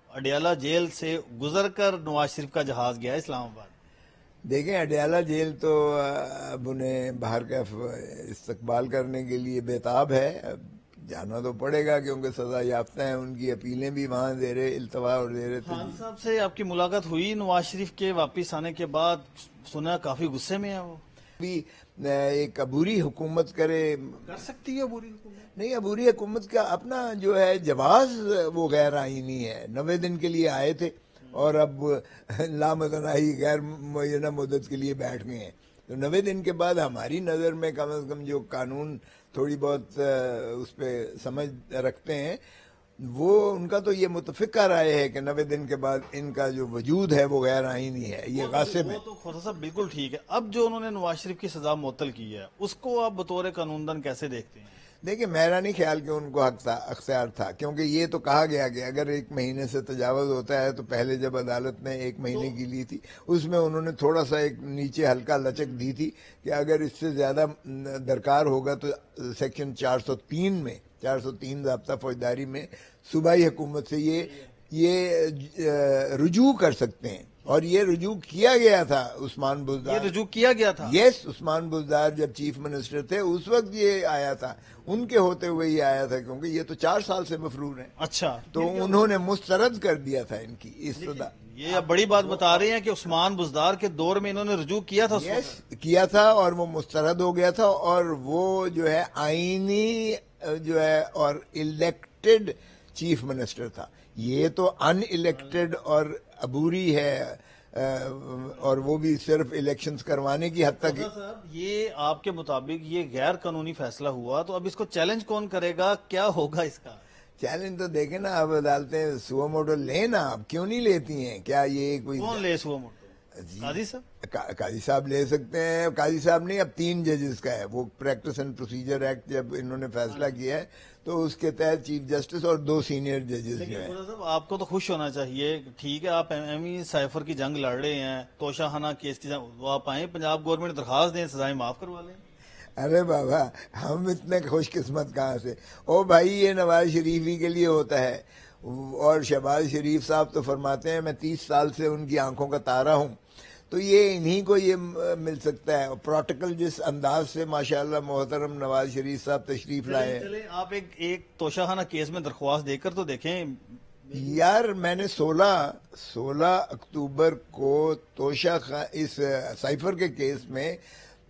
Adiala jail سے گزر کر نواز شریف کا جہاز گیا اسلام آباد. دیکھیں اڈیالہ جیل تو اب انہیں باہر کا استقبال کرنے کے لیے بےتاب ہے. اب جانا تو پڑے گا کیونکہ سزا یافتہ ہیں. ان کی اپیلیں بھی وہاں زیر التوا اور زیر خان صاحب سے آپ کی ملاقات ہوئی نواز شریف کے واپس آنے کے بعد؟ سنا کافی غصے میں ہے وہ. بھی ایک عبوری حکومت کر سکتی ہے عبوری حکومت؟ نہیں، عبوری حکومت کا اپنا جو ہے جواز وہ غیر آئینی ہے. 90 دن کے لیے آئے تھے اور اب لامتناہی غیر معینہ مدت کے لیے بیٹھ گئے ہیں. تو 90 دن کے بعد ہماری نظر میں کم از کم جو قانون تھوڑی بہت اس پہ سمجھ رکھتے ہیں وہ ان کا تو یہ متفقہ رائے ہے کہ 90 دن کے بعد ان کا جو وجود ہے وہ غیر آئینی ہے، یہ غاصب ہے. وہ تو خدا صاحب بالکل ٹھیک ہے. اب جو انہوں نے نواز شریف کی سزا معطل کی ہے اس کو آپ بطور قانون دان کیسے دیکھتے ہیں؟ دیکھیں میرا نہیں خیال کہ ان کو اختیار تھا، کیونکہ یہ تو کہا گیا کہ اگر 1 مہینے سے تجاوز ہوتا ہے تو پہلے جب عدالت نے 1 مہینے کی لی تھی اس میں انہوں نے تھوڑا سا ایک نیچے ہلکا لچک دی تھی کہ اگر اس سے زیادہ درکار ہوگا تو سیکشن 403 ضابطہ فوجداری میں صوبائی حکومت سے یہ رجوع کر سکتے ہیں. اور یہ رجوع کیا گیا تھا عثمان بزدار. یہ رجوع کیا گیا تھا؟ یس، عثمان بزدار جب چیف منسٹر تھے اس وقت یہ آیا تھا، ان کے ہوتے ہوئے یہ آیا تھا، کیونکہ یہ تو 4 سال سے مفرور ہیں. اچھا، تو انہوں نے مسترد کر دیا تھا ان کی استدعا. یہ اب بڑی بات بتا رہے ہیں کہ عثمان بزدار کے دور میں انہوں نے رجوع کیا تھا. یس کیا تھا اور وہ مسترد ہو گیا تھا، اور وہ جو ہے آئینی جو ہے اور الیکٹڈ چیف منسٹر تھا. یہ تو ان الیکٹڈ اور عبوری ہے، اور وہ بھی صرف الیکشنز کروانے کی حد تک. یہ آپ کے مطابق یہ غیر قانونی فیصلہ ہوا تو اب اس کو چیلنج کون کرے گا؟ کیا ہوگا اس کا چیلنج؟ تو دیکھیں نا اب عدالتیں سو موٹو لیں نا، اب کیوں نہیں لیتی ہیں؟ کیا یہ کوئی کون لے سو موٹو؟ قاضی صاحب؟ قاضی صاحب لے سکتے ہیں. قاضی صاحب نہیں، اب 3 ججز کا ہے. وہ پریکٹس اینڈ پروسیجر ایکٹ جب انہوں نے فیصلہ کیا ہے تو اس کے تحت چیف جسٹس اور 2 سینئر ججز جو ہیں. آپ کو تو خوش ہونا چاہیے. ٹھیک ہے، آپ ایم ای سائفر کی جنگ لڑ رہے ہیں، توشہ خانہ کیس کی جنگ، وہ آپ آئیں پنجاب گورنمنٹ درخواست دیں سزائیں معاف کروا لیں. ارے بابا ہم اتنے خوش قسمت کہاں سے؟ او بھائی یہ نواز شریف ہی کے لیے ہوتا ہے. اور شہباز شریف صاحب تو فرماتے ہیں میں 30 سال سے ان کی آنکھوں کا تارا ہوں، تو یہ انہی کو یہ مل سکتا ہے. پروٹوکول جس انداز سے ماشاءاللہ محترم نواز شریف صاحب تشریف لائے ہیں. چلیں آپ ایک توشہ خانہ کیس میں درخواست دے کر تو دیکھیں. یار میں نے 16 اکتوبر کو اس سائفر کے کیس میں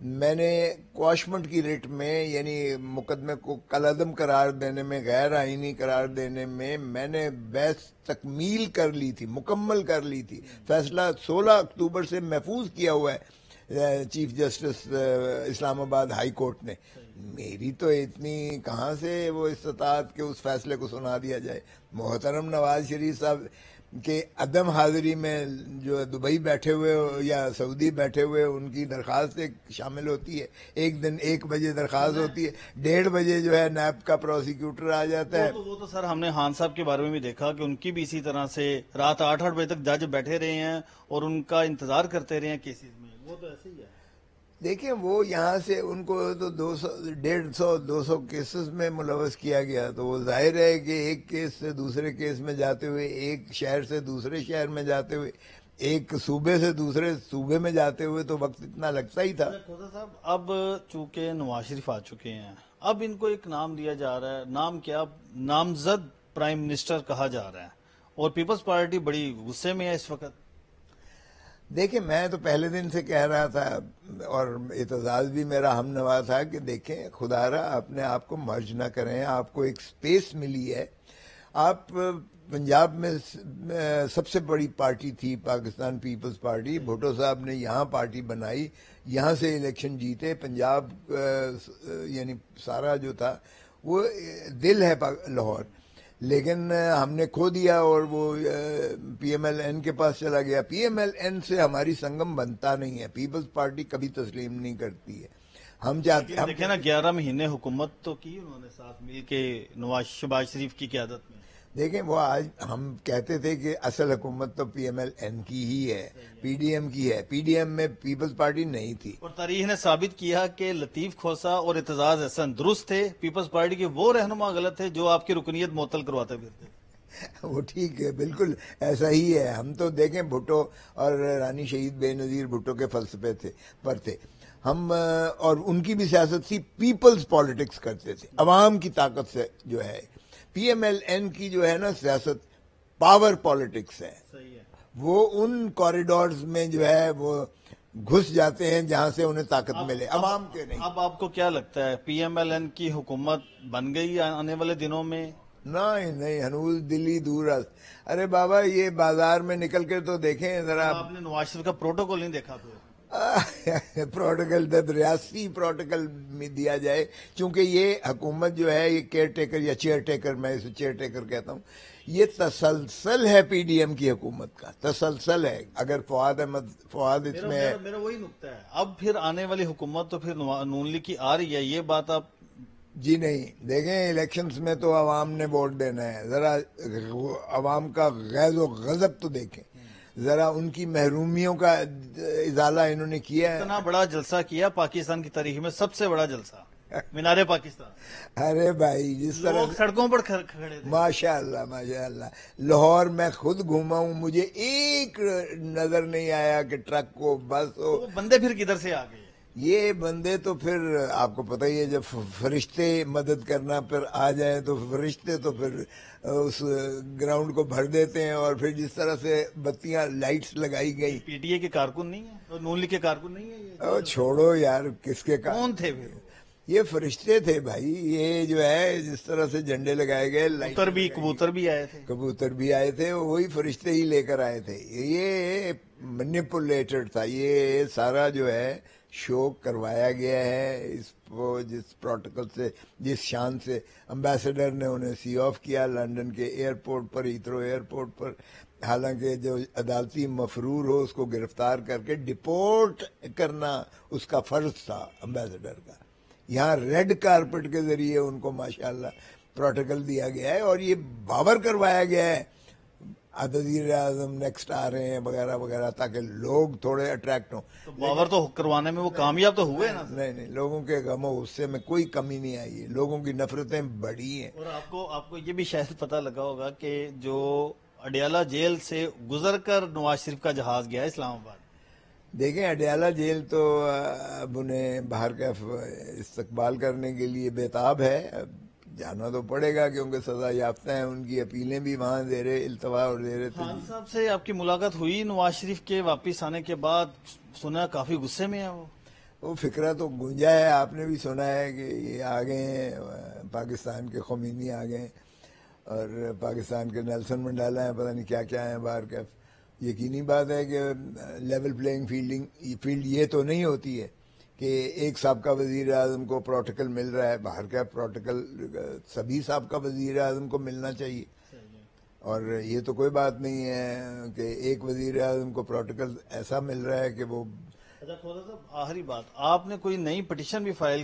میں نے کواشمنٹ کی ریٹ میں، یعنی مقدمے کو کالعدم قرار دینے میں، غیر آئینی قرار دینے میں نے بحث تکمیل کر لی تھی، مکمل کر لی تھی. فیصلہ 16 اکتوبر سے محفوظ کیا ہوا ہے چیف جسٹس اسلام آباد ہائی کورٹ نے. میری تو اتنی کہاں سے وہ استطاعت کہ اس فیصلے کو سنا دیا جائے. محترم نواز شریف صاحب کے عدم حاضری میں جو دبئی بیٹھے ہوئے یا سعودی بیٹھے ہوئے ان کی درخواست شامل ہوتی ہے. ایک دن 1 بجے درخواست ہوتی ہے، 1:30 بجے جو ہے نیب کا پروسیکیوٹر آ جاتا ہے. وہ تو سر ہم نے خان صاحب کے بارے میں بھی دیکھا کہ ان کی بھی اسی طرح سے رات 8 بجے تک جج بیٹھے رہے ہیں اور ان کا انتظار کرتے رہے ہیں کیسز میں. وہ تو ایسے ہی ہے. دیکھیں وہ یہاں سے ان کو تو 200 کیسز میں ملوث کیا گیا، تو وہ ظاہر ہے کہ ایک کیس سے دوسرے کیس میں جاتے ہوئے، ایک شہر سے دوسرے شہر میں جاتے ہوئے، ایک صوبے سے دوسرے صوبے میں جاتے ہوئے تو وقت اتنا لگتا ہی تھا. صاحب اب چونکہ نواز شریف آ چکے ہیں، اب ان کو ایک نام دیا جا رہا ہے. نام کیا؟ نامزد پرائم منسٹر کہا جا رہا ہے، اور پیپلز پارٹی بڑی غصے میں ہے اس وقت. دیکھیں میں تو پہلے دن سے کہہ رہا تھا اور اعتزاز بھی میرا ہم نوا تھا کہ دیکھیں خدا را اپنے آپ کو مرج نہ کریں. آپ کو ایک سپیس ملی ہے. آپ پنجاب میں سب سے بڑی پارٹی تھی پاکستان پیپلز پارٹی. بھٹو صاحب نے یہاں پارٹی بنائی، یہاں سے الیکشن جیتے. پنجاب یعنی سارا جو تھا وہ دل ہے لاہور، لیکن ہم نے کھو دیا اور وہ پی ایم ایل این کے پاس چلا گیا. پی ایم ایل این سے ہماری سنگم بنتا نہیں ہے. پیپلز پارٹی کبھی تسلیم نہیں کرتی ہے. ہم چاہتے ہیں دیکھیں نا 11 مہینے حکومت تو کی انہوں نے ساتھ مل کے شہباز شریف کی قیادت میں. دیکھیں وہ آج ہم کہتے تھے کہ اصل حکومت تو پی ایم ایل این کی ہی ہے، پی ڈی ایم کی ہے. پی ڈی ایم میں پیپلز پارٹی نہیں تھی. اور تاریخ نے ثابت کیا کہ لطیف کھوسا اور اعتزاز احسن درست تھے، پیپلز پارٹی کے وہ رہنما غلط تھے جو آپ کی رکنیت معطل کرواتے پھرتے. وہ ٹھیک ہے، بالکل ایسا ہی ہے. ہم تو دیکھیں بھٹو اور رانی شہید بے نظیر بھٹو کے فلسفے پر تھے ہم، اور ان کی بھی سیاست تھی، پیپلز پالیٹکس کرتے تھے، عوام کی طاقت سے جو ہے. پی ایم ایل این کی جو ہے نا سیاست پاور پالیٹکس ہے. صحیح ہے. وہ ان کوریڈورز میں جو ہے وہ گھس جاتے ہیں جہاں سے انہیں طاقت ملے، عوام کے نہیں. اب آپ کو کیا لگتا ہے پی ایم ایل این کی حکومت بن گئی آنے والے دنوں میں؟ نہیں، ہنوز دلی دور است. ارے بابا یہ بازار میں نکل کے تو دیکھیں ذرا. آپ نے نواز شریف کا پروٹوکول نہیں دیکھا پھر؟ پروٹوکل ریاستی پروٹوکل میں دیا جائے، چونکہ یہ حکومت جو ہے یہ کیئر ٹیکر یا چیئر ٹیکر، میں اسے چیئر ٹیکر کہتا ہوں، یہ تسلسل ہے پی ڈی ایم کی حکومت کا، تسلسل ہے. اگر فواد اس میں میرا وہی نقطہ ہے. اب پھر آنے والی حکومت تو پھر نون لیگ کی آ رہی ہے، یہ بات آپ. جی نہیں، دیکھیں الیکشنز میں تو عوام نے ووٹ دینا ہے. ذرا عوام کا غیظ و غضب تو دیکھیں، ذرا ان کی محرومیوں کا ازالہ انہوں نے کیا ہے. اتنا بڑا جلسہ کیا پاکستان کی تاریخ میں، سب سے بڑا جلسہ مینار پاکستان. ارے بھائی جس طرح لوگ سڑکوں پر کھڑے تھے. ماشاء اللہ ماشاء اللہ. لاہور میں خود گھوما ہوں، مجھے ایک نظر نہیں آیا کہ ٹرک ہو، بس ہو. وہ بندے پھر کدھر سے آ گئے؟ یہ بندے تو پھر آپ کو پتہ ہی ہے، جب فرشتے مدد کرنا پھر آ جائیں تو فرشتے تو پھر اس گراؤنڈ کو بھر دیتے ہیں. اور پھر جس طرح سے بتیاں لائٹس لگائی گئی. پی ٹی اے کے کارکن نہیں ہے اور نون لیگ کے کارکن نہیں ہے یہ؟ چھوڑو یار، کس کے کون تھے پھر؟ یہ فرشتے تھے بھائی. یہ جو ہے جس طرح سے جھنڈے لگائے گئے، کبوتر بھی آئے تھے. کبوتر بھی آئے تھے، وہی فرشتے ہی لے کر آئے تھے. یہ مینیپولیٹڈ تھا، یہ سارا جو ہے شو کروایا گیا ہے. اس کو جس پروٹوکول سے، جس شان سے امبیسڈر نے انہیں سی آف کیا لندن کے ایئرپورٹ پر، ہیتھرو ایئرپورٹ پر، حالانکہ جو عدالتی مفرور ہو اس کو گرفتار کر کے ڈپورٹ کرنا اس کا فرض تھا امبیسڈر کا. یہاں ریڈ کارپٹ کے ذریعے ان کو ماشاءاللہ پروٹوکول دیا گیا ہے، اور یہ باور کروایا گیا ہے وزیر اعظم نیکسٹ آ رہے ہیں وغیرہ وغیرہ، تاکہ لوگ تھوڑے اٹریکٹ ہوں. تو باور تو کروانے میں وہ کامیاب تو ہوئے نا. نہیں، لوگوں کے غم و غصے میں کوئی کمی نہیں آئی ہے. لوگوں کی نفرتیں بڑھی ہیں. اور آپ کو یہ بھی شاید پتہ لگا ہوگا کہ جو اڈیالہ جیل سے گزر کر نواز شریف کا جہاز گیا اسلام آباد. دیکھیں اڈیالہ جیل تو اب انہیں باہر کا استقبال کرنے کے لیے بےتاب ہے. جانا تو پڑے گا کیونکہ سزا یافتہ ہیں. ان کی اپیلیں بھی وہاں زیر التوا اور زیر خان صاحب سے آپ کی ملاقات ہوئی نواز شریف کے واپس آنے کے بعد؟ سنا کافی غصے میں ہے وہ فکرہ تو گونجا ہے. آپ نے بھی سنا ہے کہ یہ آ گئے ہیں، پاکستان کے خمینی آ گئے، اور پاکستان کے نیلسن منڈیلا ہیں، پتہ نہیں کیا کیا ہیں باہر کا. یقینی بات ہے کہ لیول پلینگ فیلڈ یہ تو نہیں ہوتی ہے کہ ایک سابقہ وزیر اعظم کو پروٹوکول مل رہا ہے. باہر کا پروٹوکول سبھی سابقہ وزیر اعظم کو ملنا چاہیے. اور یہ تو کوئی بات نہیں ہے کہ ایک وزیر اعظم کو پروٹوکول ایسا مل رہا ہے کہ وہ. اچھا، تھوڑا سا آخری بات، آپ نے کوئی نئی پٹیشن بھی فائل